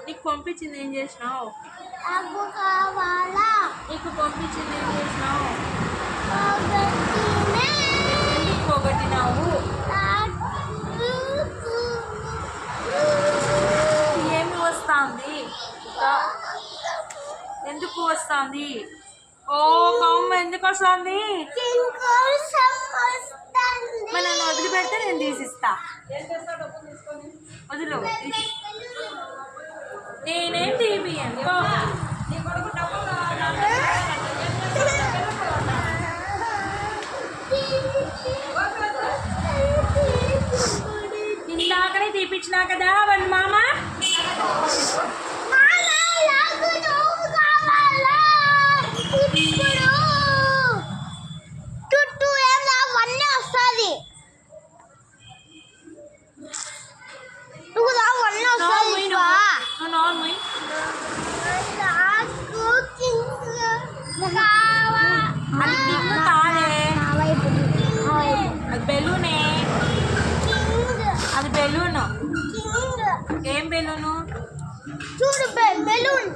నీకు పంపించింది ఏం చేసినావు? నీకు పంపించింది ఏం చేసినావు? ఎందుకు పోగొట్టినావు? ఏమి వస్తుంది? ఎందుకు వస్తుంది? ఓ కమ్మ ఎందుకు వస్తుంది? మరి నన్ను వదిలిపెడితే నేను తీసిస్తా. వదిలు, నేనేం తీపియను. ఇందాకనే తీపిచ్చినా కదా వాళ్ళ మామ. అది కింగ్ కాదే, అది బెలూనే. అది బెలూను. ఏం బెలూను? చూడు బెలూన్.